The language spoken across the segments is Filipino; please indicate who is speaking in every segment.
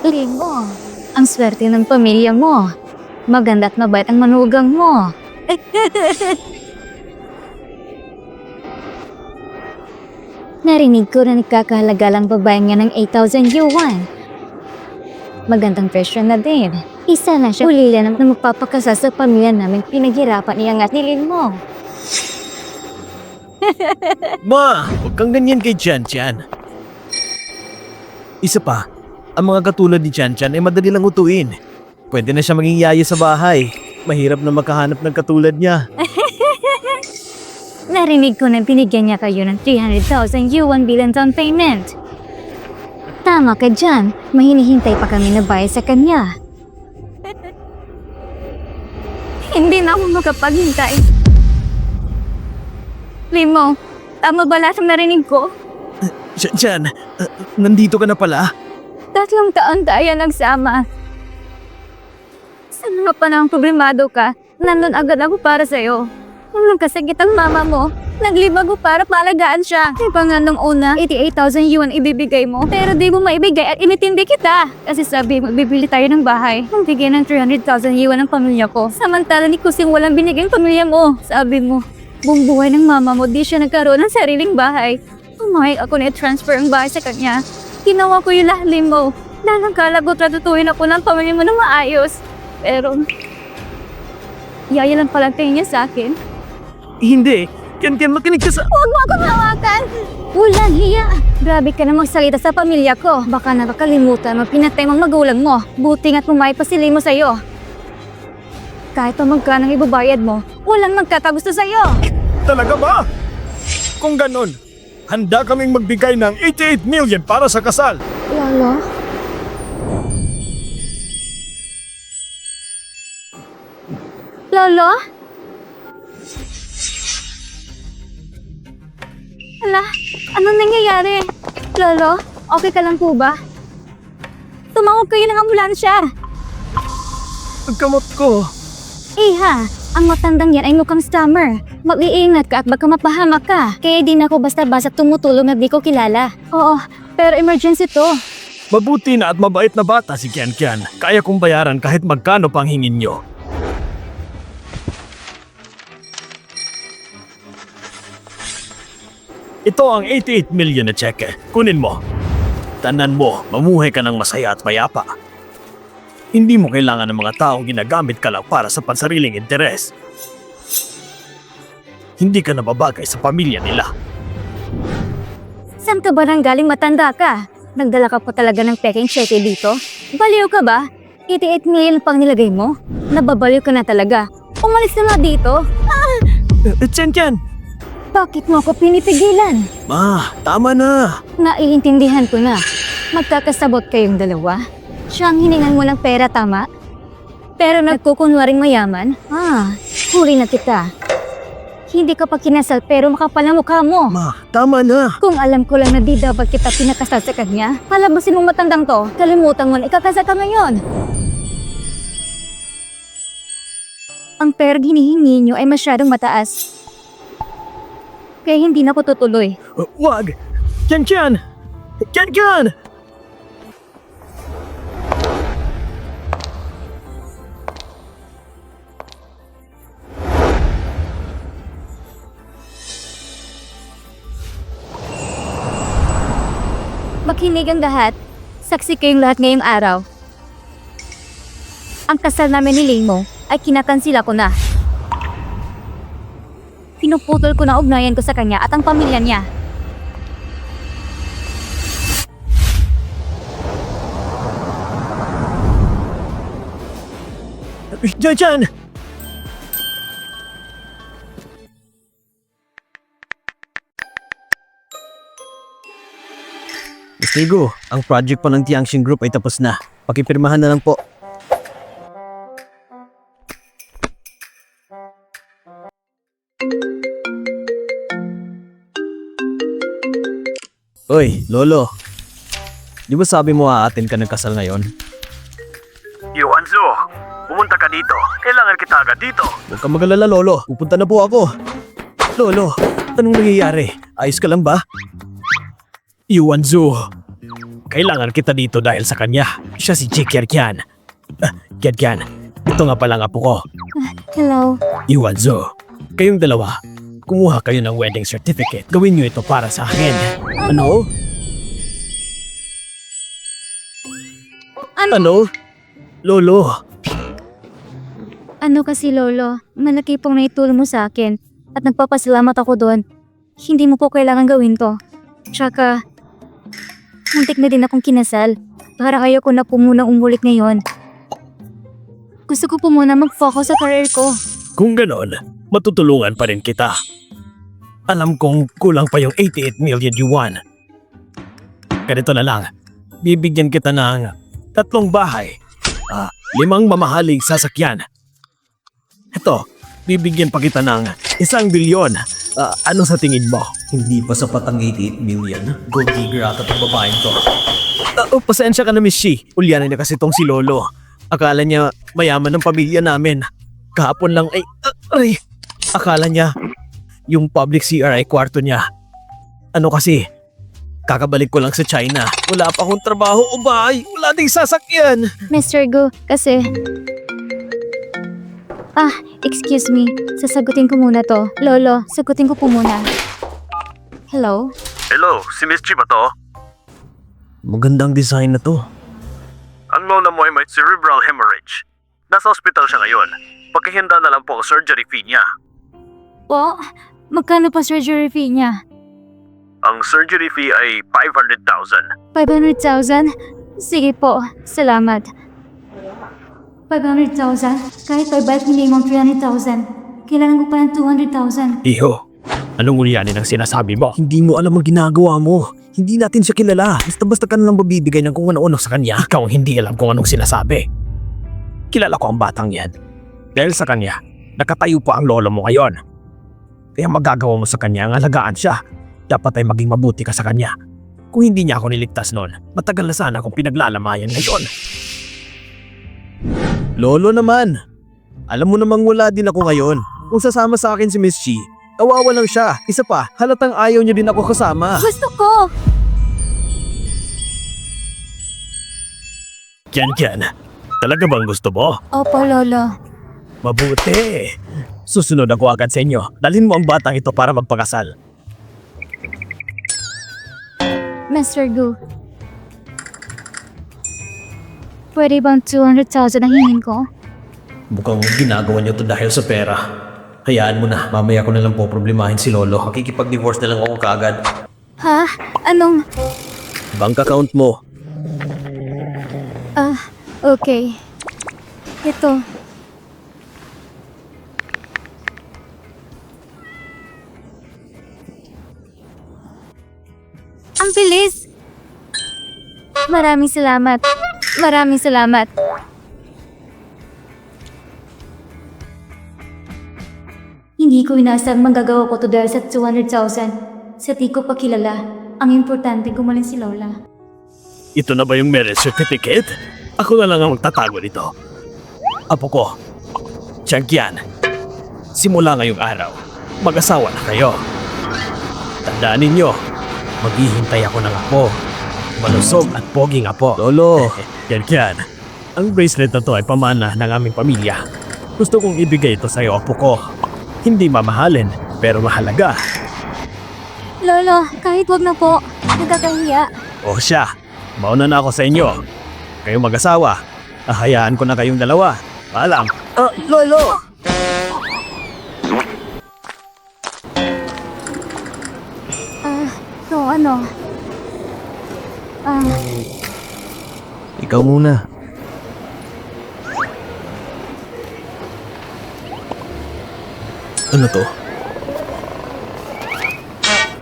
Speaker 1: Limo, ang swerte ng pamilya mo. Maganda at mabait ang manugang mo. Narinig ko na nagkakahalaga lang babae niya ng 8,000 yuan. Magandang presyo na din. Isa na siya ulila na magpapakasal sa pamilya namin pinaghirapan iangat nilin mo.
Speaker 2: Ma, huwag kang ganyan kay Tian-Tian. Isa pa, ang mga katulad ni Tian-Tian ay madali lang utuin. Pwede na siya maging yaya sa bahay. Mahirap na makahanap ng katulad niya.
Speaker 1: Narinig ko na binigyan niya kayo ng 300,000 yuan bilang down payment. Tama ka dyan, mahinihintay pa kami na bayad sa kanya. Hindi na ako makapaghintay. Limo, tama ba lahat ng narinig ko?
Speaker 2: Tian-Tian, nandito ka na pala?
Speaker 1: 3 taon tayo nagsama. Sa mga panahong problemado ka, nandun agad ako para sa'yo. Nung nagkasakit ang mama mo, naglibag ko para palagaan siya. Di ba nga nung una, 88,000 yuan ibibigay mo, pero di mo maibigay at initindi kita. Kasi sabi mo, bibili tayo ng bahay. Nung bigyan ng 300,000 yuan ng pamilya ko. Samantala ni Kusing walang binigay ang pamilya mo. Sabi mo, buong buhay ng mama mo, di siya nagkaroon ng sariling bahay. Pumayag ako na i-transfer ang bahay sa kanya. Ginawa ko yung lahat mo. Dahil ang kala ko tratutuhin ako ng pamilya mo na maayos. Pero, yaya lang palang tingin niya sa akin.
Speaker 2: Hindi. Tian-Tian, makinig ka sa...
Speaker 1: Huwag mo akong hawakan! Walang hiya! Grabe ka na magsalita sa pamilya ko. Baka nakakalimutan mo pinatay mong magulang mo. Buti nga't pumayag pa sila mo sa'yo. Kahit pa magkano ibabayad mo, walang magkakagusto sa'yo.
Speaker 3: Talaga ba? Kung ganon, handa kaming magbigay ng 88 million para sa kasal.
Speaker 1: Lolo? Lolo? Ala, anong nangyayari? Lolo, okay ka lang po ba? Tumawag kayo ng ambulansya.
Speaker 3: Ang kamot ko.
Speaker 1: Iha, ang matandang yan ay mukhang stammer. Mag-iingat ka at baka mapahamak ka. Kaya di na ako basta-basta tumutulong na di ko kilala. Oo, pero emergency to.
Speaker 3: Mabuti na at mabait na bata si Kian-Kian. Kaya kong bayaran kahit magkano pang hingin nyo. Ito ang 88 million na cheque. Kunin mo. Tanan mo, mamuhay ka ng masaya at mayapa. Hindi mo kailangan ng mga taong ginagamit ka lang para sa pansariling interes. Hindi ka nababagay sa pamilya nila.
Speaker 1: Saan ka ba nang galing matanda ka? Nagdala ka pa talaga ng peking cheque dito? Baliw ka ba? 88 million pang nilagay mo? Nababaliw ka na talaga. Umalis ka nga dito.
Speaker 2: Tian-Tian!
Speaker 1: Bakit mo ako pinipigilan?
Speaker 2: Ma, tama na.
Speaker 1: Naiintindihan ko na. Magkakasabot kayong dalawa. Siya ang hiningan mo ng pera, tama? Pero nagkukunwaring mayaman? Huli na kita. Hindi ka pa kinasal pero makapal ang mukha mo.
Speaker 2: Ma, tama na.
Speaker 1: Kung alam ko lang na di dapat kita pinakasal sa kanya, palabasin mong matandang to, kalimutan mo na ikakasal ka ngayon. Ang perang hinihingi niyo ay masyadong mataas. Kaya hindi na ko tutuloy.
Speaker 2: Wag! Tian-Tian! Tian-Tian!
Speaker 1: Makinig ang lahat. Saksi kayong lahat ngayong araw. Ang kasal namin ni Limo ay kinakansila ko na. Pinuputol ko na ugnayan ko sa kanya at ang pamilya niya.
Speaker 2: Tian-Tian! Mistigo, ang project po ng Tianxin Group ay tapos na. Pakipirmahan na lang po. Oy, Lolo. Di ba sabi mo aatin ka ng kasal ngayon?
Speaker 3: Yuanzo, pumunta ka dito. Kailangan kita agad dito.
Speaker 2: Huwag kang mag-alala, Lolo. Pupunta na po ako. Lolo, anong nangyayari? Ayos ka lang ba? Yuanzo,
Speaker 3: kailangan kita dito dahil sa kanya. Siya si Chick Kian. Kian, ito nga palang apo ko.
Speaker 1: Hello.
Speaker 3: Iwanzo. Kayong dalawa, kumuha kayo ng wedding certificate. Gawin niyo ito para sa akin. Ano? Ano? Lolo,
Speaker 1: Ano kasi Lolo, malaki pong naitulong mo sa akin at nagpapasalamat ako doon. Hindi mo po kailangan gawin to. Tsaka, muntik na din akong kinasal. Parang ayoko na po muna umulit ngayon. Gusto ko po muna mag-focus sa career ko.
Speaker 3: kung ganon, matutulungan pa rin kita. Alam kong kulang pa yung 88 million yuan. Ganito na lang, bibigyan kita ng 3 bahay, 5 mamahaling sasakyan. Ito, bibigyan pa kita ng 1 bilyon. Ano sa tingin mo?
Speaker 2: Hindi pa sapat ang 88 million. Gold digger ata itong babaeng to.
Speaker 3: Pasensya ka na, Miss Shi. Ulyanan niya kasi tong si Lolo. Akala niya mayaman ng pamilya namin. Kahapon lang ay, akala niya yung public CR ay kwarto niya. Ano kasi, kakabalik ko lang sa China. Wala pa akong trabaho o bahay. Wala ding sasakyan.
Speaker 1: Mr. Gu, kasi... excuse me. Sasagutin ko muna to. Lolo, sagutin ko po muna. Hello?
Speaker 3: Hello, si Miss Chi ba to?
Speaker 2: Magandang design na to.
Speaker 3: Ang lola mo ay may cerebral hemorrhage. Nasa ospital siya ngayon. Pagkihanda na lang po ang surgery fee niya.
Speaker 1: Po? Magkano pa surgery fee niya?
Speaker 3: Ang surgery fee ay 500,000.
Speaker 1: 500,000? Sige po, salamat. 500,000? Kahit ay bayad minimum 300,000. Kailangan ko pa ng 200,000.
Speaker 3: Iho, anong ulyanin ang sinasabi mo?
Speaker 2: Hindi mo alam ang ginagawa mo. Hindi natin siya kilala. Basta-basta ka na lang babibigay ng kung ano-ano sa kanya.
Speaker 3: Ikaw ang hindi alam kung anong sinasabi. Kilala ko ang batang yan. Dahil sa kanya, nakatayo pa ang lolo mo ngayon. Kaya magagawa mo sa kanya ang alagaan siya. Dapat ay maging mabuti ka sa kanya. Kung hindi niya ako niligtas noon, matagal na sana akong pinaglalamayan ngayon.
Speaker 2: Lolo naman. Alam mo namang wala din ako ngayon. Kung sasama sa akin si Miss Chi, kawawa lang siya. Isa pa, halatang ayaw niya din ako kasama.
Speaker 1: Gusto ko!
Speaker 3: Kian, talaga bang gusto mo?
Speaker 1: Opo, Lolo.
Speaker 3: Mabuti. Susunod ako agad sa inyo. Dalhin mo ang batang ito para magpakasal.
Speaker 1: Mr. Gu. Pwede bang 200,000 ang hingin ko?
Speaker 2: Mukhang ginagawa niyo to dahil sa pera. Hayaan mo na, mamaya ko na lang po problemahin si Lolo. Makikipag-divorce na lang ako kaagad.
Speaker 1: Ha? Anong...
Speaker 2: Bank account mo.
Speaker 1: Okay. Ito. Ang bilis! Maraming salamat. Maraming salamat. Hindi ko inasang magagawa ko to dahil sa 200,000. Sa di ko pa kilala. Ang importante gumaling si Lola.
Speaker 3: Ito na ba yung marriage certificate? Ako na lang ang magtatago nito. Apo ko, Changqian, simula ngayong araw, mag-asawa na kayo. Tandaan ninyo, maghihintay ako ng apo. Malusog at poging apo.
Speaker 2: Lolo,
Speaker 3: Changqian, ang bracelet na to ay pamana ng aming pamilya. Gusto kong ibigay ito sa iyo, apo ko. Hindi mamahalin, pero mahalaga.
Speaker 1: Lolo, kahit wag na po. Nagkakahiya.
Speaker 3: O siya, mauna na ako sa inyo. Kayong mag-asawa, ahayaan ko na kayong dalawa. Paalam.
Speaker 2: Lolo!
Speaker 1: So ano?
Speaker 2: Ikaw muna. Ano to?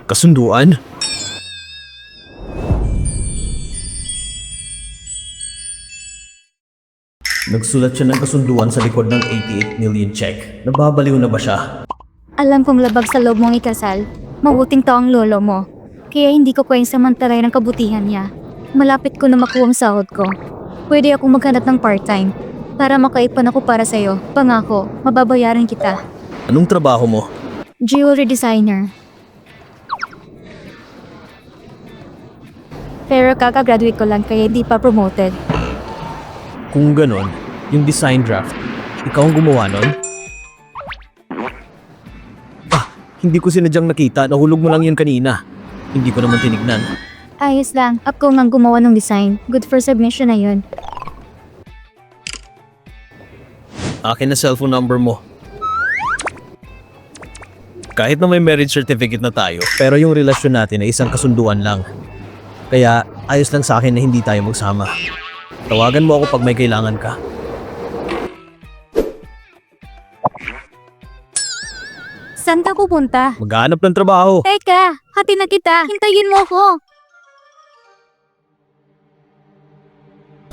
Speaker 2: Kasunduan? Nagsulat siya ng kasunduan sa likod ng 88 million check. Nababaliw na ba siya?
Speaker 1: Alam kong labag sa loob mong ikasal. Mabuting tao ang lolo mo. Kaya hindi ko pwedeng samantalay ng kabutihan niya. Malapit ko na makuha ang sahod ko. Pwede akong maghanap ng part-time. Para makaipon ako para sa'yo. Pangako, mababayaran kita.
Speaker 2: Anong trabaho mo?
Speaker 1: Jewelry designer. Pero kakagraduate ko lang kaya hindi pa promoted.
Speaker 2: Kung ganon, yung design draft, ikaw ang gumawa nun? Hindi ko sinadyang nakita, nahulog mo lang yun kanina. Hindi ko naman tinignan.
Speaker 1: Ayos lang, ako nga gumawa ng design. Good for submission na yun.
Speaker 2: Akin na cellphone number mo. Kahit na may marriage certificate na tayo, pero yung relasyon natin ay isang kasunduan lang. Kaya ayos lang sa akin na hindi tayo magsama. Tawagan mo ako pag may kailangan ka.
Speaker 1: Saan ka pupunta?
Speaker 2: Maghanap ng trabaho.
Speaker 1: Teka, hati na kita. Hintayin mo ako.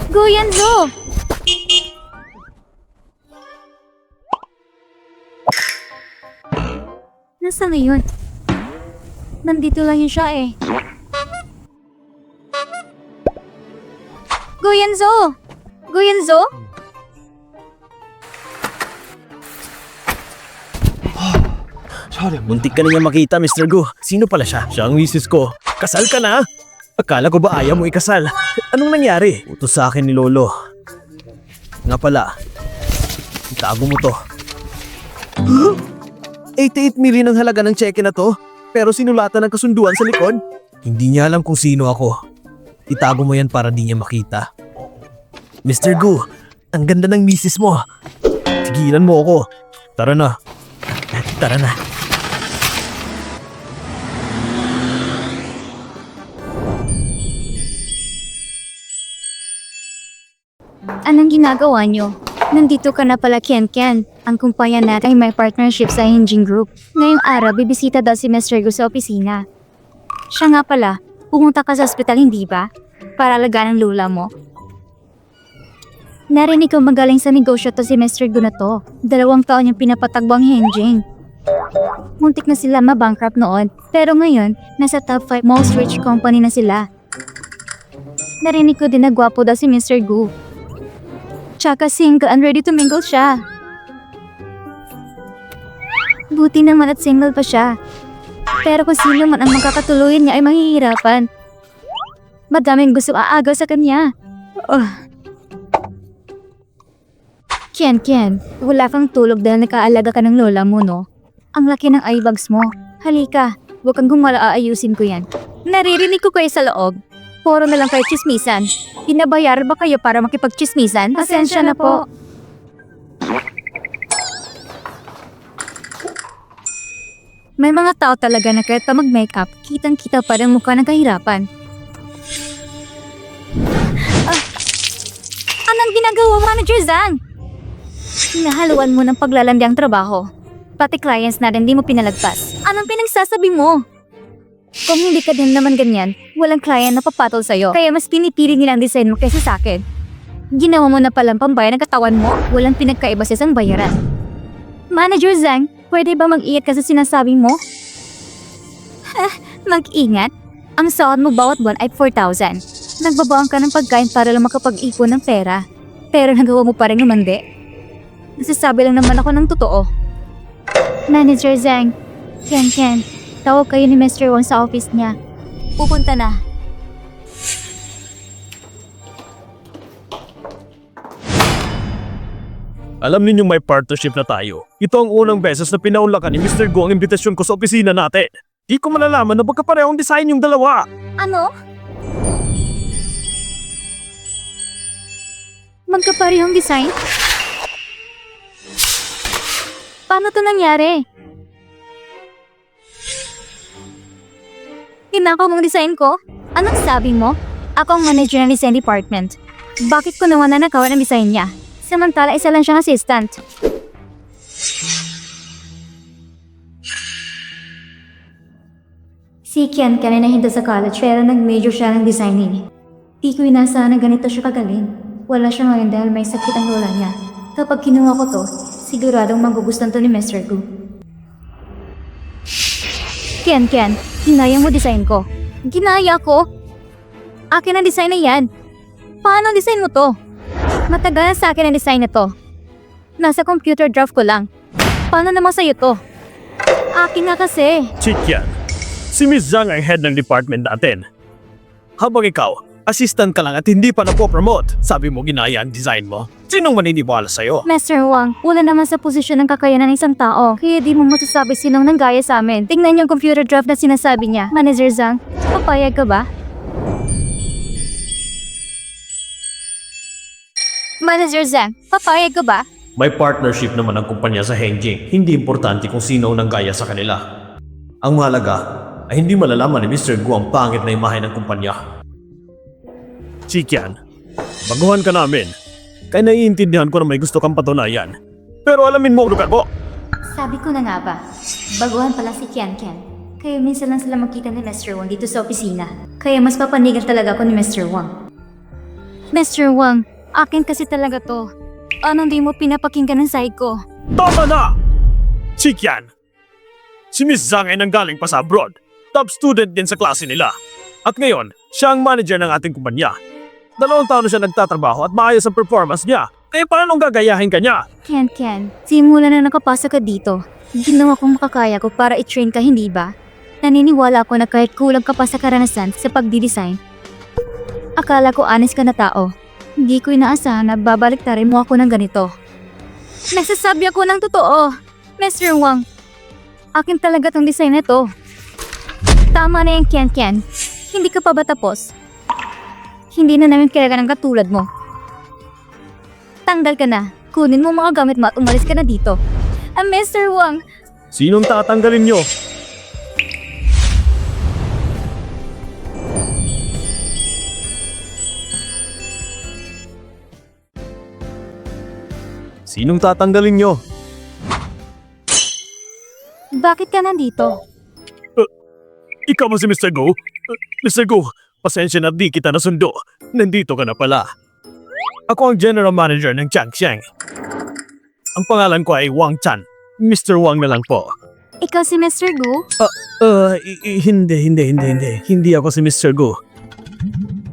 Speaker 1: Go, Yanzo! Nasaan na yun? Nandito lang yun siya eh. Go, Yanzo! Go, Yanzo!
Speaker 2: Muntik ka na niya makita, Mr. Gu. Sino pala siya? Siya ang misis ko. Kasal ka na? Akala ko ba ayaw mo ikasal? Anong nangyari? Utos sa akin ni Lolo. Nga pala, itago mo to. 88 million ang halaga ng cheque na to, pero sinulatan ng kasunduan sa likod. Hindi niya alam kung sino ako. Itago mo yan para di niya makita. Mr. Gu, ang ganda ng misis mo. Tigilan mo ako. Tara na. Tara na.
Speaker 1: Anong ginagawa nyo? Nandito ka na pala, Ken. Ang kumpanya natin ay may partnership sa Engine Group. Ngayong araw, bibisita daw si Mr. Gu sa opisina. Siya nga pala, pumunta ka sa ospital, hindi ba? Para alagaan ang lula mo. Narinig ko magaling sa negosyo to si Mr. Gu na to. 2 taon yung pinapatagbo ang Engine. Muntik na sila mabankrupt noon, pero ngayon, nasa top 5 most rich company na sila. Narinig ko din na gwapo daw si Mr. Gu. Tsaka single and ready to mingle siya. Buti naman at single pa siya. Pero kung sino man ang magkakatuluyan niya ay mahihirapan. Madaming gusto aagaw sa kanya. Ken, wala kang tulog dahil nakaalaga ka ng lola mo, no? Ang laki ng eye bags mo. Halika, huwag kang gumala, aayusin ko yan. Naririnig ko kayo sa loob. Puro na lang kayo chismisan. Pinabayar ba kayo para makipagchismisan? Pasensya na po. May mga tao talaga na kahit pa mag-makeup, kitang-kita pa rin mukha ng kahirapan. Anong ginagawa, Manager Zhang? Hinahaluan mo ng paglalandi ang trabaho. Pati clients na rin di mo pinalagpas. Anong pinagsasabi mo? Kung hindi ka din naman ganyan, walang client na papatol sa'yo. Kaya mas pinipili nilang design mo kaysa sa'kin. Ginawa mo na palang pambayad ng katawan mo, walang pinagkaiba sa isang bayaran. Manager Zhang, pwede ba mag-ingat ka sa sinasabi mo? Mag-ingat? Ang sahod mo bawat buwan ay 4,000. Nagbabaon ka ng pagkain para lang makapag-ipon ng pera. Pero nagawa mo pa rin umandi. Nasasabi lang naman ako ng totoo. Manager Zhang, Ken, tawag kayo ni Mr. Wong sa office niya. Pupunta na.
Speaker 3: Alam ninyong may partnership na tayo. Ito ang unang beses na pinaunlakan ni Mr. Gu ang imbitasyon ko sa opisina natin. Di ko malalaman na magkaparehong design yung dalawa.
Speaker 1: Ano? Magkaparehong design? Paano to nangyari? Tinakaw mong design ko? Anong sabi mo? Ako ang manager ng design department. Bakit ko naman nanakaw ang design niya? Samantala isa lang siyang assistant. Si Ken kanina hinta sa college pero nag-major siya ng designing. Di ko inaasahan na ganito siya kagaling. Wala siya ngayon dahil may sakit ang lola niya. Kapag kinuha ko to, siguradong magugustuhan to ni Mr. Gu. Ken, ginaya mo design ko. Ginaya ko? Akin ang design na yan. Paano ang design mo to? Matagal na sa akin ang design na to. Nasa computer draft ko lang. Paano naman sa'yo to? Akin nga kasi.
Speaker 3: Chit yan. Si Miss Zhang ang head ng department natin. Habang ikaw, assistant ka lang at hindi pa napopromote. Sabi mo ginaya ang design mo. Sinong maniniwala sa'yo?
Speaker 1: Mr. Wang, wala naman sa posisyon ng kakayanan ng isang tao. Kaya di mo masasabi sinong nanggaya sa amin. Tingnan yung computer draft na sinasabi niya. Manager Zhang, papayag ka ba? Manager Zhang, papayag ka ba?
Speaker 3: May partnership naman ang kumpanya sa Hengjing. Hindi importante kung sino ang nanggaya sa kanila. Ang mahalaga ay hindi malalaman ni Mr. Gu ang pangit na imahe ng kumpanya. Chikian, baguhan ka namin. Kaya naiintindihan ko na may gusto kang patunayan. Pero alamin mo ang lugar mo.
Speaker 1: Sabi ko na nga ba, baguhan pala si Kian Kian. Kaya minsan lang sila magkita ni Mr. Wang dito sa opisina. Kaya mas papanigal talaga ako ni Mr. Wang. Mr. Wang, akin kasi talaga to. Anong di mo pinapakinggan ng side ko?
Speaker 3: Tama na! Chikian, si Miss Zhang ay nanggaling pa sa abroad. Top student din sa klase nila. At ngayon, siya ang manager ng ating kumpanya. 2 taon na siya nagtatrabaho at maayos ang performance niya. Kaya paano gagayahin ka niya?
Speaker 1: Kian Kian, simula na nakapasok ka dito, ginawa kong makakaya ko para i-train ka, hindi ba? Naniniwala ako na kahit kulang ka pa sa karanasan sa pagdidesign, akala ko honest ka na tao. Hindi ko inaasahan na babaliktarin mo ako ng ganito. Nagsasabi ako ng totoo. Mr. Wang, akin talaga tong design na to. Tama na yung Kian Kian. Hindi ka pa ba tapos? Hindi na namin kailangan ng katulad mo. Tanggal ka na. Kunin mo mga gamit mo at umalis ka na dito. Mr. Wang,
Speaker 3: Sinong tatanggalin niyo? Sinong tatanggalin niyo?
Speaker 1: bakit ka nandito?
Speaker 3: Ikaw ba si Mr. Go? Mr. Go, pasensya na di kita nasundo. Nandito ka na pala. Ako ang general manager ng Changsheng. Ang pangalan ko ay Wang Chan. Mr. Wang na lang po.
Speaker 1: Ikaw si Mr. Gu?
Speaker 3: Hindi. Hindi ako si Mr. Gu.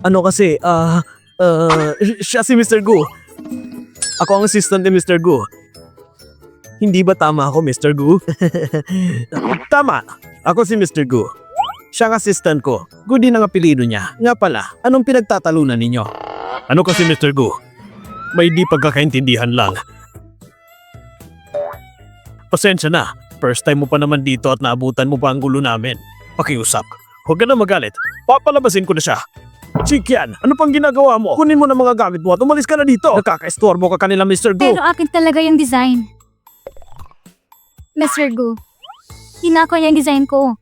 Speaker 3: Ano kasi, siya si Mr. Gu. Ako ang assistant ni Mr. Gu. Hindi ba tama ako, Mr. Gu? Tama! Ako si Mr. Gu. Siya ang assistant ko. Gu din ang apelido niya. Nga pala, anong pinagtatalunan ninyo? Ano kasi, Mr. Gu? May di pagkakaintindihan lang. Pasensya na. First time mo pa naman dito at naabutan mo pa ang gulo namin. Pakiusap. Huwag ka na magalit. Papalabasin ko na siya. Chikian, ano pang ginagawa mo? Kunin mo na mga gamit mo at umalis ka na dito. Nakaka-estorbo ka kanila, Mr. Gu.
Speaker 1: Pero akin talaga yung design. Mr. Gu, hinako niya yung design ko.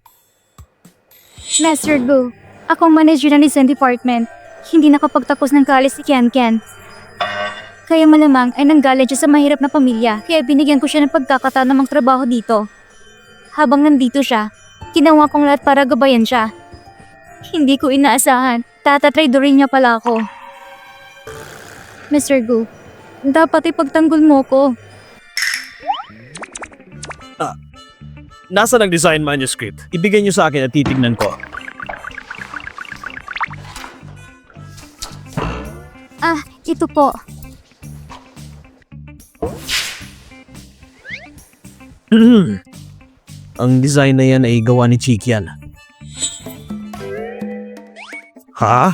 Speaker 1: Mr. Gu, akong manager ng design department. Hindi nakapagtapos ng college si Kian Kian. Kaya malamang ay nanggaling siya sa mahirap na pamilya. Kaya binigyan ko siya ng pagkakataon na magtrabaho dito. Habang nandito siya, ginawa kong lahat para gabayan siya. Hindi ko inaasahan. Tatatraidorin niya pala ako. Mr. Gu, dapat ipagtanggol mo ko.
Speaker 3: Nasaan ang design manuscript? Ibigay niyo sa akin at titignan ko.
Speaker 1: Ito po.
Speaker 2: Ang design na yan ay gawa ni Chikian.
Speaker 3: Ha?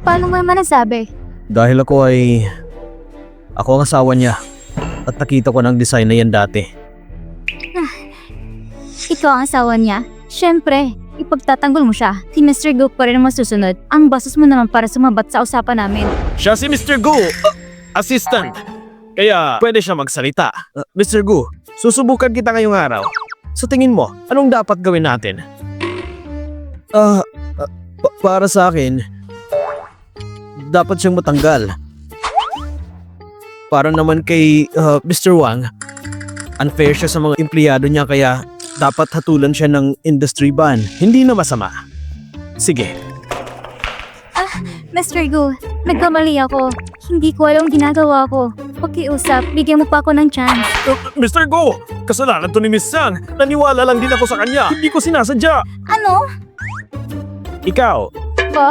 Speaker 1: Paano mo naman nasabi?
Speaker 2: Dahil ako ang asawa niya. At nakita ko ng design na yan dati.
Speaker 1: Ikaw ang asawa niya? Siyempre, ipagtatanggol mo siya. Si Mr. Gu pa rin ang masusunod. Ang basos mo naman para sumabat sa usapan namin.
Speaker 3: Siya si Mr. Gu, assistant. Kaya pwede siya magsalita.
Speaker 2: Mr. Gu, susubukan kita ngayong araw. Sa tingin mo, anong dapat gawin natin? Para sa akin, dapat siyang matanggal. Para naman kay Mr. Wang, unfair siya sa mga empleyado niya kaya dapat hatulan siya ng industry ban. Hindi na masama. Sige.
Speaker 1: Mr. Gu, nagkamali ako. Hindi ko alam ang ginagawa ko. Pakiusap, bigyan mo pa ako ng chance.
Speaker 3: Mr. Gu, kasalanan to ni Miss Sang. Naniwala lang din ako sa kanya. Hindi ko sinasadya.
Speaker 1: Ano?
Speaker 3: Ikaw,
Speaker 1: Po?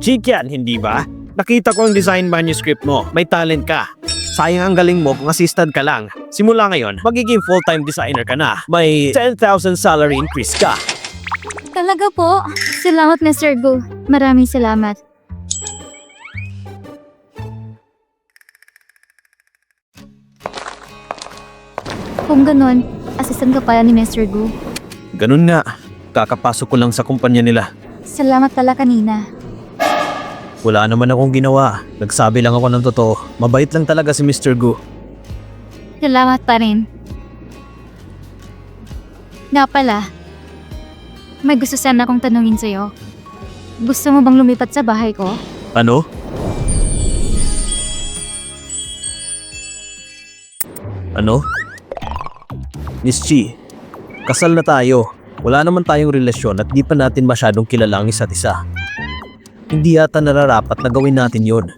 Speaker 3: Chikian, hindi ba? Nakita ko ang design manuscript mo. May talent ka. Sayang ang galing mo kung assistant ka lang. Simula ngayon, magiging full-time designer ka na. May 10,000 salary increase ka.
Speaker 1: Talaga po. Salamat, Mr. Gu. Maraming salamat. Kung ganun, assistant ka pala ni Mr. Gu.
Speaker 3: Ganun nga. Kakapasok ko lang sa kumpanya nila.
Speaker 1: Salamat pala kanina.
Speaker 3: Wala naman akong ginawa. Nagsabi lang ako ng totoo. Mabait lang talaga si Mr. Gu.
Speaker 1: Salamat pa rin. Nga pala, may gusto sana akong tanungin sa'yo. Gusto mo bang lumipat sa bahay ko?
Speaker 3: Ano? Ano? Miss Chi, kasal na tayo. Wala naman tayong relasyon at di pa natin masyadong kilala ang isa't isa. Hindi yata nararapat na gawin natin yon.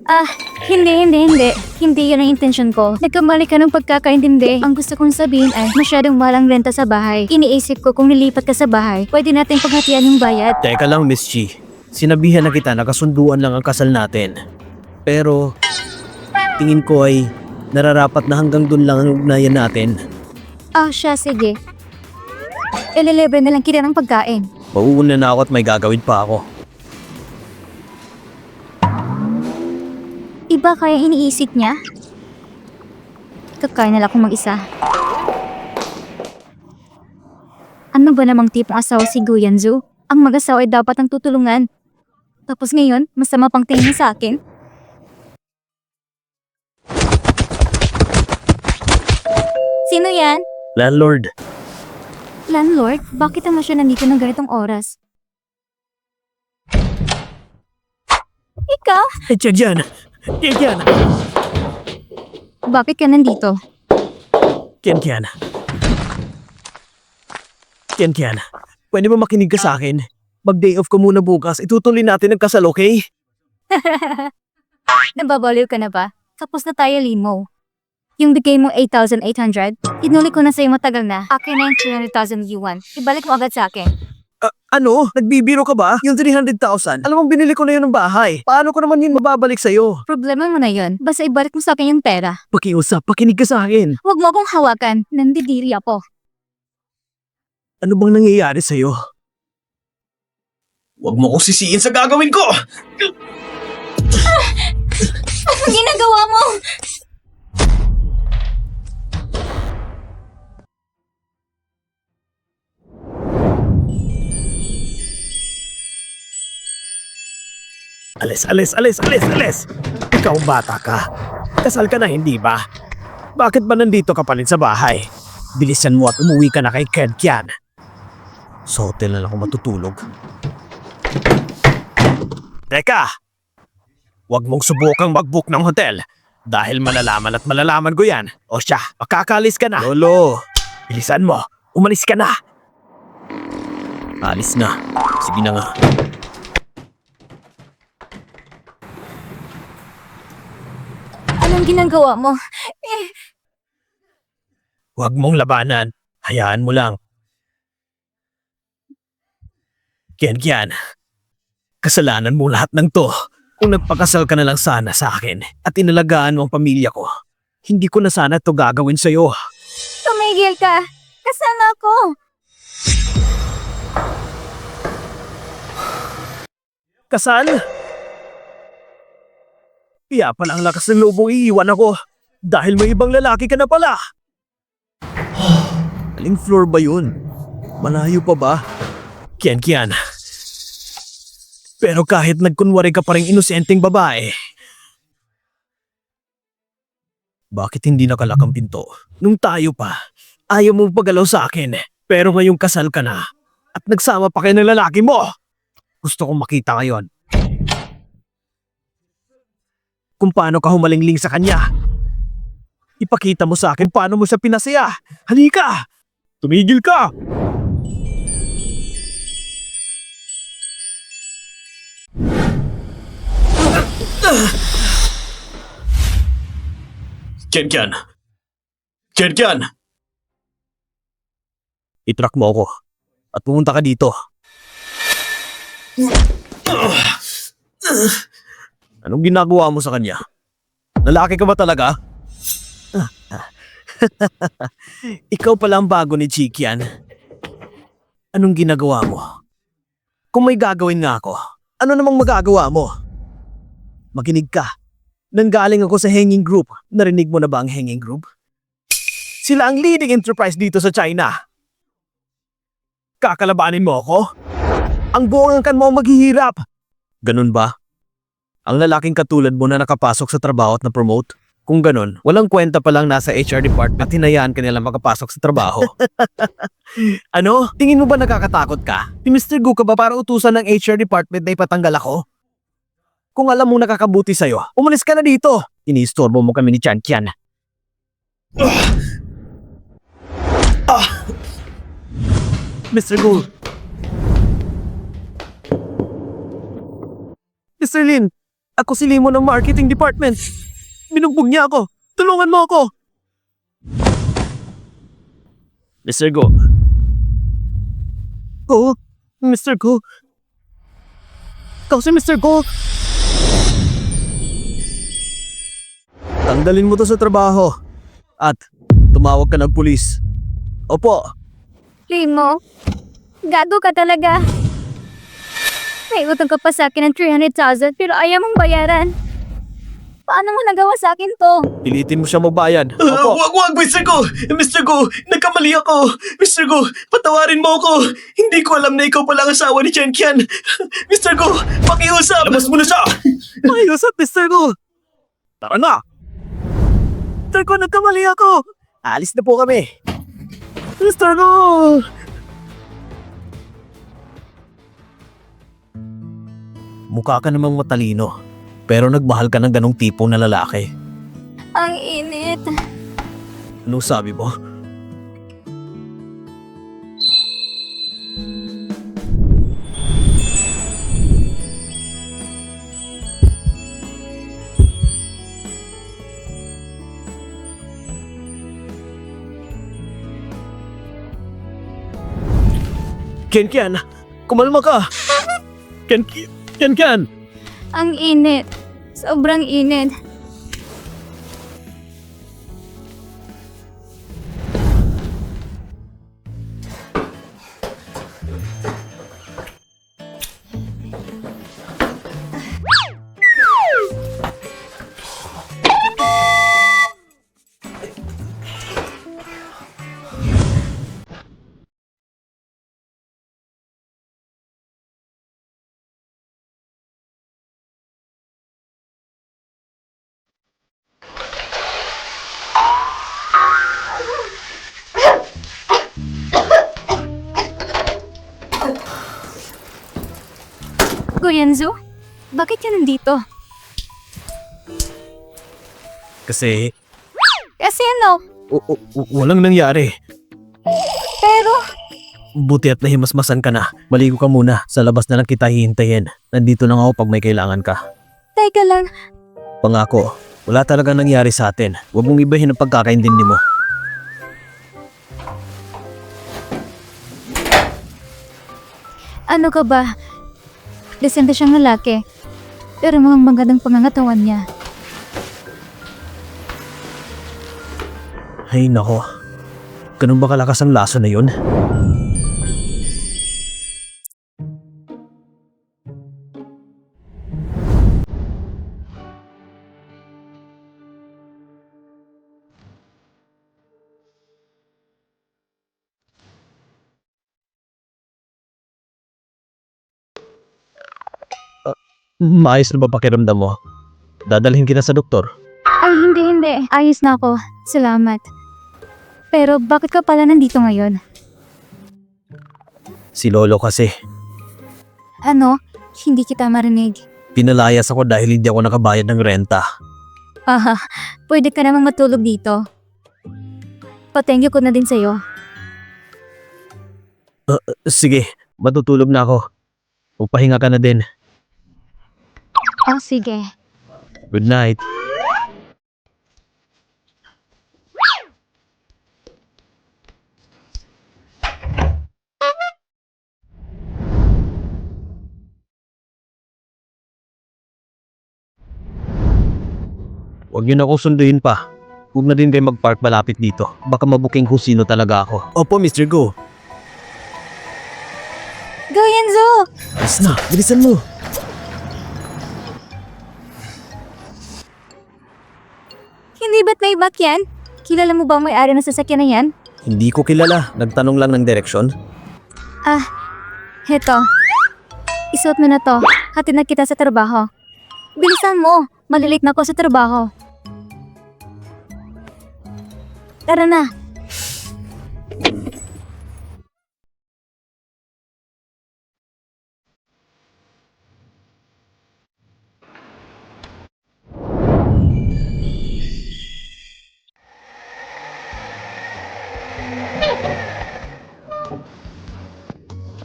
Speaker 1: Hindi. Hindi yun ang intensyon ko. Nagkamali ka ng pagkakaintindi. Ang gusto kong sabihin ay masyadong malang renta sa bahay. Iniisip ko kung nilipat ka sa bahay, pwede natin paghatian yung bayad.
Speaker 3: Teka lang, Miss Chi. Sinabihan na kita na kasunduan lang ang kasal natin. Pero, tingin ko ay nararapat na hanggang dun lang ang ugnayan natin.
Speaker 1: Siya, sige. Ililibre na lang kita ng pagkain.
Speaker 3: Mauuna na ako at may gagawin pa ako.
Speaker 1: Iba kaya iniisip niya? Kakain na lang akong mag-isa. Ano ba namang tipong asawa si Guyanzu? Ang mag-asawa ay dapat ang tutulungan. Tapos ngayon, masama pang tingin niya sa akin? Sino yan?
Speaker 3: Landlord,
Speaker 1: Landlord? Bakit naman siya nandito ng ganitong oras? Ikaw?
Speaker 3: Diyan! Diyan!
Speaker 1: Bakit ka nandito?
Speaker 3: Kian. Pwede ba makinig ka sa akin? Mag-day off ko muna bukas. Itutuloy natin ang kasal, okay?
Speaker 1: Nababaliw ka na ba? Tapos na tayo, Limo. Yung bigay mo 8,800, inuli ko na sa'yo matagal na. Akin na yung 300,000 yuan. Ibalik mo agad sa akin.
Speaker 2: Ano? Nagbibiro ka ba? Yung 300,000? Alam mong binili ko na yun ng bahay. Paano ko naman yun mababalik sa'yo?
Speaker 1: Problema mo na yun. Basta ibalik mo sa akin yung pera.
Speaker 2: Pakiusap, pakinig ka sa akin.
Speaker 1: Huwag mo akong hawakan. Nandidiri ako.
Speaker 2: Ano bang nangyayari sa'yo? Huwag mo kong sisiin sa gagawin ko!
Speaker 1: Anong ginagawa mo?
Speaker 3: Alis! Ikaw bata ka. Kasal ka na, hindi ba? Bakit ba nandito ka pa rin sa bahay? Bilisan mo at umuwi ka na kay Kian. Sa hotel na lang ako matutulog. Teka! Huwag mong subukang mag-book ng hotel. Dahil malalaman ko yan. O siya, makakalis ka na.
Speaker 2: Lolo!
Speaker 3: Bilisan mo. Umalis ka na. Alis na. Sige na nga.
Speaker 1: Anong ginagawa mo?
Speaker 3: Huwag mong labanan. Hayaan mo lang. Kian. Kasalanan mo lahat ng to. Kung nagpakasal ka na lang sana sa akin at inalagaan mo ang pamilya ko, hindi ko na sana to gagawin sa'yo.
Speaker 1: Tumigil ka. Kasal na ako.
Speaker 3: Kasal? Kaya pala ang lakas ng loob mong iiwan ako dahil may ibang lalaki ka na pala.
Speaker 2: Aling floor ba yun? Malayo pa ba?
Speaker 3: Kian. Pero kahit nagkunwari ka pa rin inosenteng babae, bakit hindi nakalak ang pinto? Nung tayo pa, ayaw mong pagalaw sa akin. Pero ngayong kasal ka na at nagsama pa kayo ng lalaki mo. Gusto kong makita ngayon kung paano ka humalingling sa kanya. Ipakita mo sa akin paano mo siya pinasaya. Halika! Tumigil ka! Kian! I-track mo ako at pumunta ka dito. Anong ginagawa mo sa kanya? Lalaki ka ba talaga?
Speaker 2: Ikaw pala ang bago ni Chikian. Anong ginagawa mo? Kung may gagawin nga ako, ano namang magagawa mo? Makinig ka. Nanggaling ako sa Hanging Group. Narinig mo na ba ang Hanging Group? Sila ang leading enterprise dito sa China. Kakalabanin mo ako? Ang buong angkan mo ang maghihirap. Ganun ba? Ang lalaking katulad mo na nakapasok sa trabaho at na-promote? Kung ganun, walang kwenta pa lang nasa HR department at hinayaan ka nilang makapasok sa trabaho. Ano? Tingin mo ba nakakatakot ka? Si Mr. Gu ka ba para utusan ng HR department na ipatanggal ako? Kung alam mong nakakabuti sa'yo, umalis ka na dito. Iniistorbo mo kami ni Chan Kian. Mr. Gu. Mr. Lin, ako si Limo ng marketing department. Binugbog niya ako. Tulungan mo ako. Mr. Go. Go? Mr. Go? Ikaw si Mr. Go? Tanggalin mo to sa trabaho. At tumawag ka ng pulis. Opo.
Speaker 1: Limo, gago ka talaga. May utang ka pa sa akin ng 300,000 pero ayaw mong bayaran. Paano mo nagawa sa akin to?
Speaker 2: Pilitin mo siya magbayad. Opo.
Speaker 3: Wag, Mr. Go! Mr. Go! Nagkamali ako! Mr. Go! Patawarin mo ako! Hindi ko alam na ikaw pala ang asawa ni Chen Qian! Mr. Go! Pakiusap! Labas mo na siya!
Speaker 2: Pakiusap, Mr. Go. Tara na. Mr. Go, nagkamali ako. Alis na po kami. Mr. Go! Mukha ka namang matalino. Pero nagmahal ka ng ganong tipo na lalaki.
Speaker 1: Ang init.
Speaker 2: Anong sabi mo? Ken, kumalma ka. Ken.
Speaker 1: Ang init. Sobrang init. Kuyanzu, bakit ka nandito?
Speaker 2: Kasi
Speaker 1: Kasi ano?
Speaker 2: walang nangyari.
Speaker 1: Pero,
Speaker 2: Buti at nahimasmasan ka na. Maligo ka muna. Sa labas na lang kita hihintayin. Nandito lang ako pag may kailangan ka.
Speaker 1: teka lang.
Speaker 2: Pangako, wala talaga nangyari sa atin. Huwag mong ibahin ang pagkakaintindi mo.
Speaker 1: Ano ka ba? Desente siyang lalaki. Pero mga magandang pangangatawan niya.
Speaker 2: Ay nako. Ganun ba kalakas ang laso na yun? Maayos na ba pakiramdam mo? Dadalhin kita sa doktor.
Speaker 1: Ay, hindi. Ayos na ako. Salamat. Pero bakit ka pala nandito ngayon?
Speaker 2: Si Lolo kasi.
Speaker 1: Ano? Hindi kita marinig.
Speaker 2: Pinalayas ako dahil hindi ako nakabayad ng renta.
Speaker 1: Aha, pwede ka namang matulog dito. Pa-thank you ko na din sa'yo.
Speaker 2: Sige, matutulog na ako. Magpahinga ka na din.
Speaker 1: Oh, sige.
Speaker 2: Good night. Huwag niyo na akong sunduin pa. Huwag na din kayo mag-park malapit dito. Baka mabuking kung sino talaga ako. Opo, Mr. Go.
Speaker 1: Go, Yenzo!
Speaker 2: Yes na, bilisan mo.
Speaker 1: Hindi ba't may back yan? Kilala mo ba ang may-ari ng sasakyan na yan?
Speaker 2: Hindi ko kilala. Nagtanong lang ng direksyon.
Speaker 1: Ah, heto. Isuot mo na to. Hatid na kita sa trabaho. Bilisan mo. Malilate na ako sa trabaho. Tara na.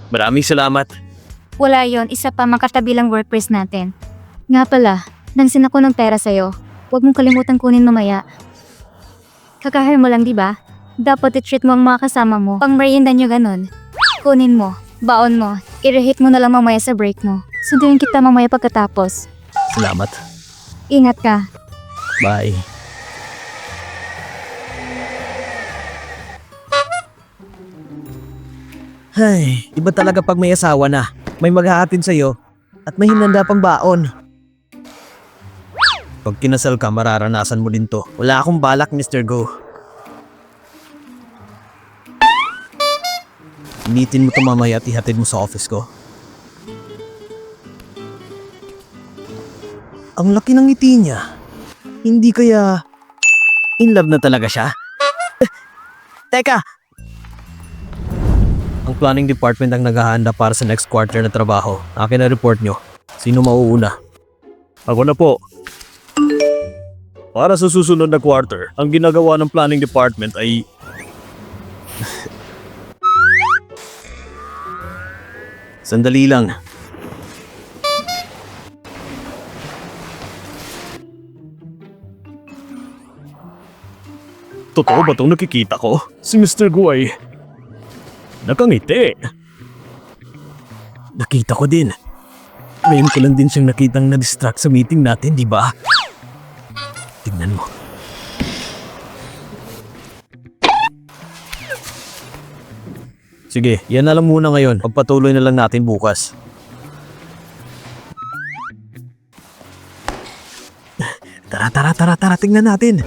Speaker 2: Maraming salamat.
Speaker 1: Wala yon, isa pa makatabilang workplace natin. Nga pala, nangsin ako ng pera sa'yo. Huwag mong kalimutan kunin mamaya. Kakahire mo lang, di ba? Dapat i-treat mo ang mga kasama mo. Pang merienda nyo ganun. Kunin mo, baon mo, i-reheat mo na lang mamaya sa break mo. Sunduin kita mamaya pagkatapos.
Speaker 2: Salamat.
Speaker 1: Ingat ka.
Speaker 2: Bye. Ay, iba talaga pag may asawa na. May maghahatid sa'yo at may hinanda pang baon. Pag kinasal ka, mararanasan mo din to. Wala akong balak, Mr. Go. Initin mo to mamaya at ihatid mo sa office ko. Ang laki ng ngiti niya. Hindi kaya in love na talaga siya? Teka! Ang planning department ang naghahanda para sa next quarter na trabaho. Akin na report nyo. Sino mauuna?
Speaker 3: Ako na po. Para sa susunod na quarter, ang ginagawa ng planning department ay
Speaker 2: Sandali lang.
Speaker 3: totoo ba itong nakikita ko? Si Mr. Guay nakangiti.
Speaker 2: Nakita ko din. Ngayon ko lang din siyang nakitang na-distract sa meeting natin, di ba? Tignan mo. Sige, yan na lang muna ngayon. Pagpatuloy na lang natin bukas. Tara, tingnan natin.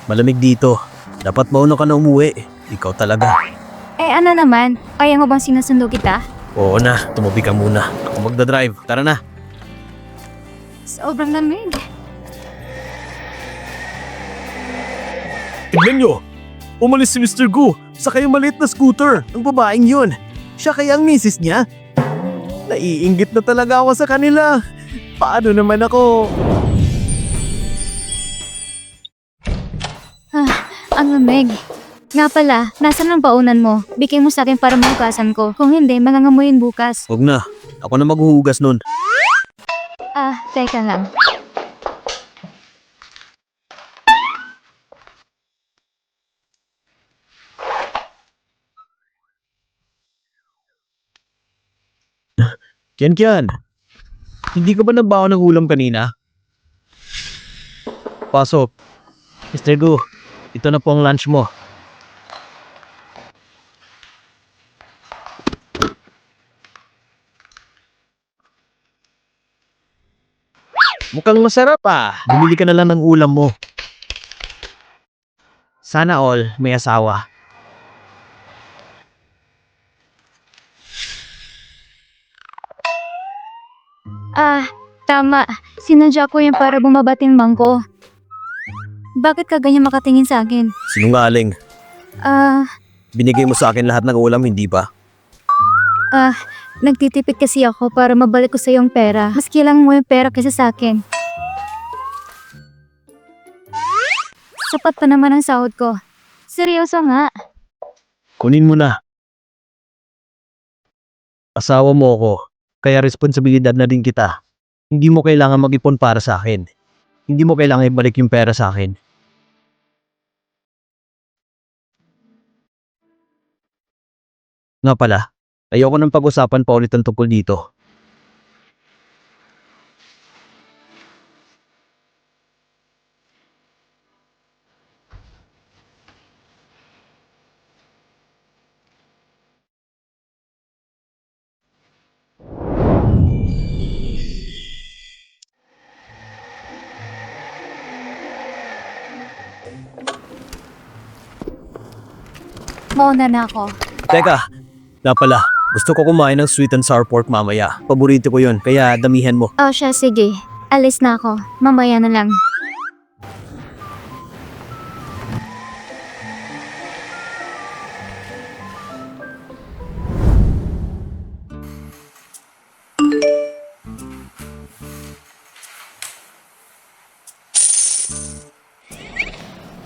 Speaker 2: Malamig dito. Dapat mauna ka na umuwi. Ikaw talaga.
Speaker 1: Eh ano naman? Kaya mo bang sinusundo kita?
Speaker 2: Oo na, tumabi ka muna. Ako magdadrive. Tara na.
Speaker 1: Sobrang lamig.
Speaker 3: Tignan nyo! Umalis si Mr. Gu sa kayong maliit na scooter.
Speaker 2: Ang babaeng yun. Siya kaya ang misis niya? Naiinggit na talaga ako sa kanila. Paano naman ako?
Speaker 1: Ang lamig. Nga pala, nasan ang baunan mo? Bigay mo sa akin para mahugasan ko. Kung hindi, mangangamuyin bukas.
Speaker 2: Huwag na. Ako na maghuhugas nun.
Speaker 1: Teka lang.
Speaker 2: Kian, hindi ka ba nagbaon ng ulam kanina? Pasok. Mr. Gu, ito na po ang lunch mo. Mukhang masarap ah. Bumili ka na lang ng ulam mo. Sana all may asawa.
Speaker 1: Tama. Sinadya ko yan para bumabating bangko. Bakit ka ganyan makatingin sa akin?
Speaker 2: Sinungaling. Binigay mo sa akin lahat ng ulam, hindi ba?
Speaker 1: Nagtitipid kasi ako para mabalik ko sa yung pera. Mas kailangan mo yung pera kaysa sa akin. Sapat pa naman ang sahod ko. Seryoso nga.
Speaker 2: Kunin mo na. Asawa mo ako, kaya responsibilidad na din kita. Hindi mo kailangan mag-ipon para sa akin. Hindi mo kailangan ibalik yung pera sa akin. Nga pala, ayoko nang pag-usapan pa ulit ang tungkol dito.
Speaker 1: Mauna na ako.
Speaker 2: Teka, nga pala, gusto ko kumain ng sweet and sour pork mamaya. Paborito ko yun, kaya damihan mo.
Speaker 1: Oh, siya, sige. Alis na ako. Mamaya na lang.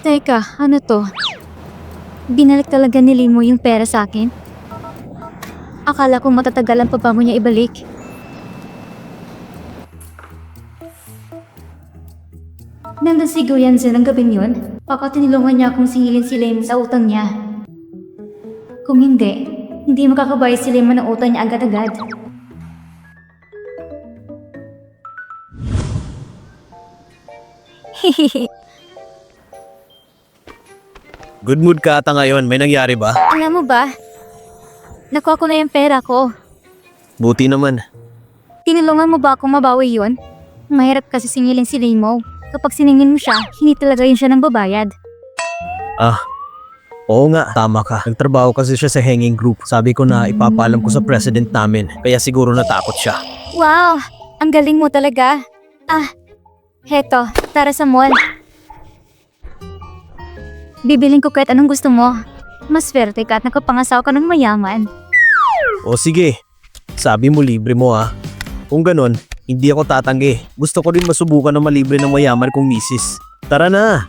Speaker 1: Teka, ano to? Binalik talaga ni Limo yung pera sa akin? Akala ko matatagalan pa bago niya ibalik. Nandun si Guyanzen ng gabing yun. Baka tinulungan niya akong singilin si Lemo sa utang niya. Kung hindi makakabayad si Lemo ng utang niya agad-agad. Hehehe.
Speaker 2: Good mood ka ata ngayon, may nangyari ba?
Speaker 1: Alam mo ba? Nakuha ko na yung pera ko.
Speaker 2: Buti naman.
Speaker 1: Tinulungan mo ba akong mabawi yun? Mahirap kasi singilin si Lemo. Kapag siningin mo siya, hindi talaga yun siya nang babayad.
Speaker 2: Oo nga, tama ka. Nagtrabaho kasi siya sa hanging group. Sabi ko na ipapaalam ko sa president namin, kaya siguro natakot siya.
Speaker 1: Wow! Ang galing mo talaga. Heto, tara sa mall. Bibiling ko kahit anong gusto mo. Mas swerte ka at nakapangasawa ka ng mayaman.
Speaker 2: O sige, sabi mo libre mo ha. Kung ganon, hindi ako tatanggi. Gusto ko rin masubukan na malibre ng mayaman kong misis. Tara na!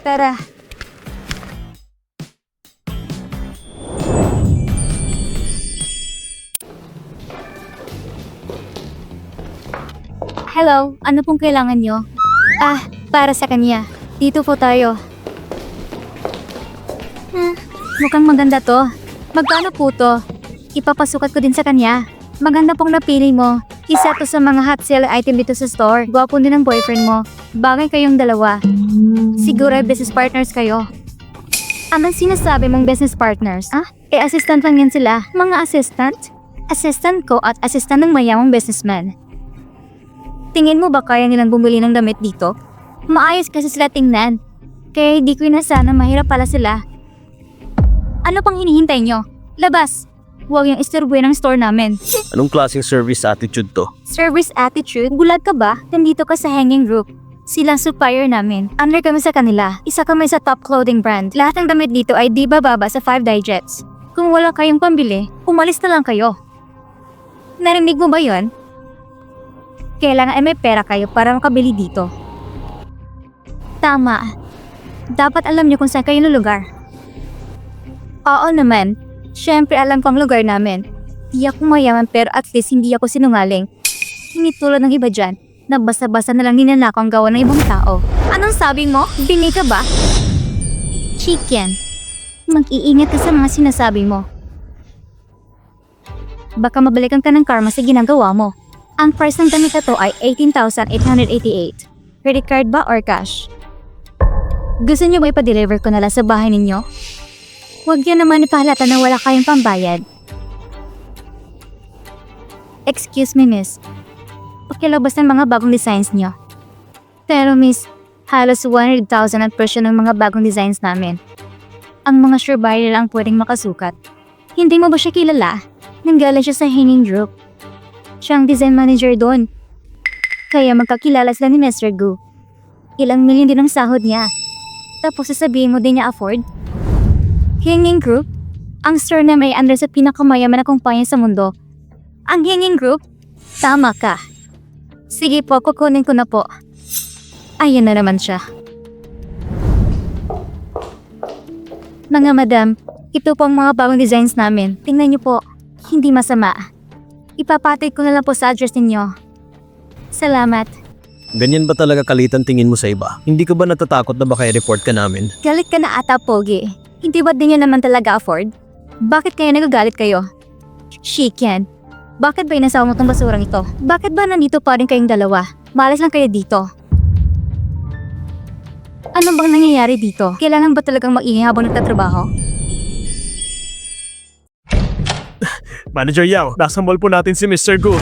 Speaker 1: Tara. Hello, ano pong kailangan nyo? Para sa kanya. Dito po tayo. Mukhang maganda to. Magkano po to? Ipapasukat ko din sa kanya. Maganda pong napili mo. Isa to sa mga hot seller item dito sa store. Gwapo din ang boyfriend mo. Bagay kayong dalawa. Siguro ay business partners kayo. Anong sinasabi mong business partners? Assistant lang yan sila. Mga assistant? Assistant ko at assistant ng mayamang businessman. Tingin mo ba kaya nilang bumili ng damit dito? Maayos kasi sila tingnan. Kaya hindi ko inasana mahirap pala sila. Ano pang hinihintay nyo? Labas! Huwag yung istorbuhin ng store namin.
Speaker 2: Anong klaseng service attitude to?
Speaker 1: Service attitude? Bulag ka ba? Nandito ka sa hanging group. Silang supplier namin. Under kami sa kanila. Isa kami sa top clothing brand. Lahat ng damit dito ay di bababa sa 5 digits. Kung wala kayong pambili, umalis na lang kayo. Narinig mo ba yon? Kailangan ay may pera kayo para makabili dito. Tama. Dapat alam niyo kung saan kayo lugar. Oo naman. Siyempre alam ko ang lugar namin. Di ako mayaman pero at least hindi ako sinungaling. Hindi tulad ng iba dyan na basta-basta na lang ninanakaw ang gawa ng ibang tao. Anong sabi mo? Bingi ka ba? Chicken. Mag-iingat ka sa mga sinasabi mo. Baka mabalikan ka ng karma sa ginagawa mo. Ang price ng damit na to ay 18,888. Credit card ba or cash? Gusto niyo ba ipa-deliver ko na lang sa bahay ninyo? Huwag yan naman ipahalata na wala kayong pambayad. Excuse me, miss. Pakilabas ng mga bagong designs niyo. Pero miss, halos 100,000 ang presyo ng mga bagong designs namin. Ang mga sure buyer lang pwedeng makasukat. Hindi mo ba siya kilala? Nanggaling siya sa hanging group. Siya ang design manager doon. Kaya magkakilala sila ni Mr. Gu. Ilang milyon din ang sahod niya. Tapos sasabihin mo din niya afford? Hanging Group? Ang store na may under sa pinakamayaman na kumpanya sa mundo. Ang Hanging Group? Tama ka. Sige po, kukunin ko na po. Ayun na naman siya. Mga madam, ito po ang mga bagong designs namin. Tingnan niyo po, hindi masama. Ipapatid ko na lang po sa address ninyo. Salamat.
Speaker 2: Ganyan ba talaga kalitan tingin mo sa iba? Hindi ka ba natatakot na baka i-report ka namin?
Speaker 1: Galit ka na ata, Pogi. Hindi ba din yun naman talaga afford? Bakit kaya nagagalit kayo? Shiken, bakit ba inasawa mo tong basurang ito? Bakit ba nandito pa rin kayong dalawa? Malas lang kayo dito. Ano bang nangyayari dito? Kailangan ba talagang maingay habang nagtatrabaho?
Speaker 3: Manager Yao, nasa mall po natin si Mr. Gu.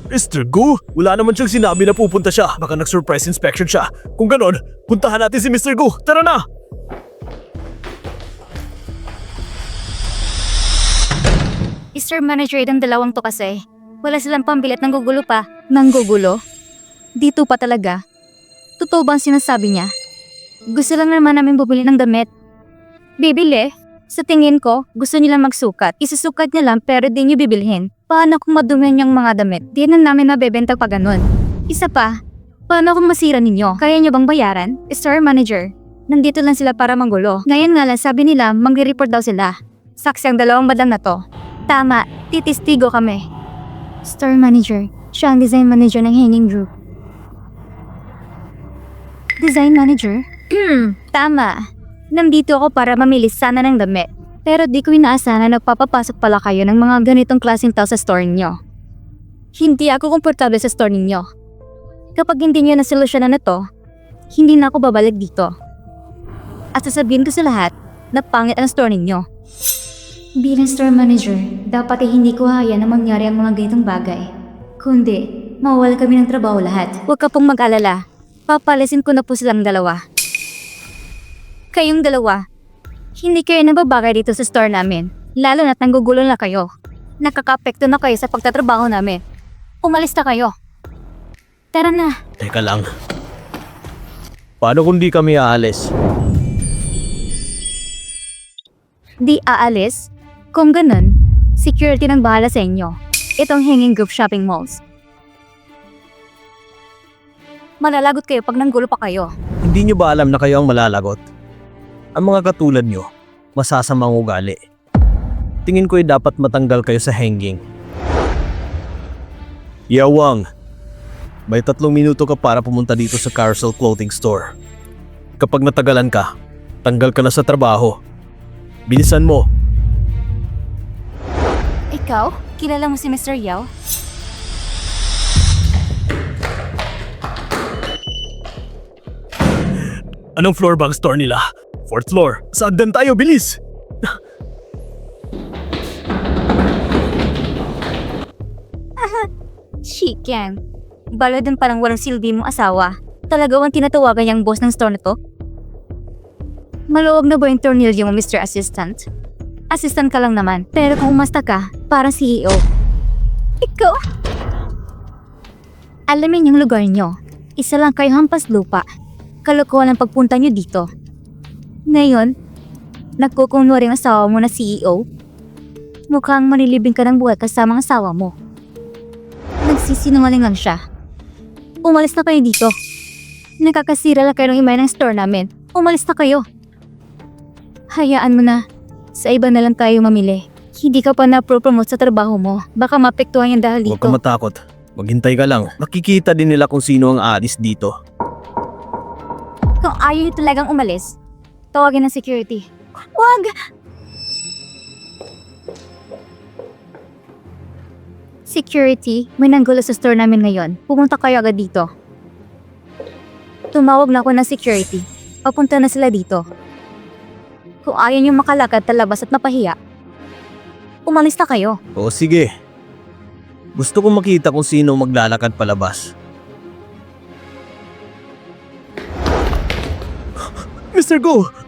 Speaker 2: Mr. Gu? Wala naman siyang sinabi na pupunta siya. Baka nag-surprise inspection siya. Kung ganon, puntahan natin si Mr. Gu. Tara na!
Speaker 1: Mr. Manager, itong dalawang to kasi. Wala silang pambilit ng gugulo pa. Nanggugulo? Dito pa talaga? Totoo ba ang sinasabi niya? Gusto lang naman namin bumili ng damit. Bibili? Sa tingin ko, gusto nilang magsukat. Isusukat niya lang pero di niyo bibilhin. Paano kung madumi niyang mga damit? Di na namin mabebenta pa ganun. Isa pa, paano kung masira ninyo? Kaya niyo bang bayaran? Mr. Manager, nandito lang sila para manggulo. Ngayon nga lang sabi nila magre-report daw sila. Saksi ang dalawang madam na to. Tama, titistigo kami. Store Manager, siya ang design manager ng Hanging Group. Design Manager? Tama. Nandito ako para mamili sana ng damit. Pero di ko inaasahan na nagpapapasok pala kayo ng mga ganitong klaseng tao sa store niyo. Hindi ako komportable sa store ninyo. Kapag hindi niyo nasolusyonan na to, hindi na ako babalik dito. At sasabihin ko sa lahat na pangit ang store ninyo. Bilang store manager, dapat ay hindi ko hayaan na mangyari ang mga ganitong bagay. Kundi, mawawala kami ng trabaho lahat. Huwag ka pong mag-alala. Papalisin ko na po silang dalawa. Kayong dalawa, hindi kayo nababagay dito sa store namin. Lalo na't nanggugulo na kayo. Nakaka-apekto na kayo sa pagtatrabaho namin. Umalis na kayo. Tara na.
Speaker 2: Teka lang. Paano kung di kami aalis?
Speaker 1: Di aalis? Kung ganun, security nang bahala sa inyo. Itong Hanging Group Shopping Malls. Malalagot kayo pag nanggulo pa kayo.
Speaker 2: Hindi nyo ba alam na kayo ang malalagot? Ang mga katulad nyo, masasamang ugali. Tingin ko'y dapat matanggal kayo sa hanging. Yawang, may 3 minuto ka para pumunta dito sa Carousel Clothing Store. Kapag natagalan ka, tanggal ka na sa trabaho. Bilisan mo.
Speaker 1: Ikaw? Kilala mo si Mr. Yao?
Speaker 3: Anong floor ba ang store nila? 4th floor.
Speaker 2: Sagdan tayo, bilis!
Speaker 1: Shiken. Balo din parang walang silbi mong asawa. Talaga ang tinatawagan niyang boss ng store na to? Maluwag na ba yung tornilyo mo, Mr. Assistant? Assistant ka lang naman, pero kung umasta ka, parang CEO. Ikaw? Alamin yung lugar niyo. Isa lang kayo hampas lupa. Kalokohan ang pagpunta niyo dito. Ngayon, nagkukunwari ang asawa mo na CEO. Mukhang manilibing ka ng buhay kasama ang asawa mo. Nagsisinungaling lang siya. Umalis na kayo dito. Nakakasira lang kayo ng imay ng store namin. Umalis na kayo. Hayaan mo na. Sa iba na lang tayo mamili. Hindi ka pa na-promote sa trabaho mo. Baka mapektuhan yan dahil
Speaker 2: Huwag
Speaker 1: dito.
Speaker 2: ka matakot. Maghintay ka lang. Makikita din nila kung sino ang aalis dito.
Speaker 1: Kung ayaw niyo talagang umalis, tawagin ng security. Wag! Security, may nanggulo sa store namin ngayon. Pumunta kayo agad dito. Tumawag na ako ng security. Papunta na sila dito. Kung ayaw niyo makalakad talabas at mapahiya, umalis na kayo.
Speaker 2: Oo, sige. Gusto kong makita kung sino maglalakad palabas. Mr. Go!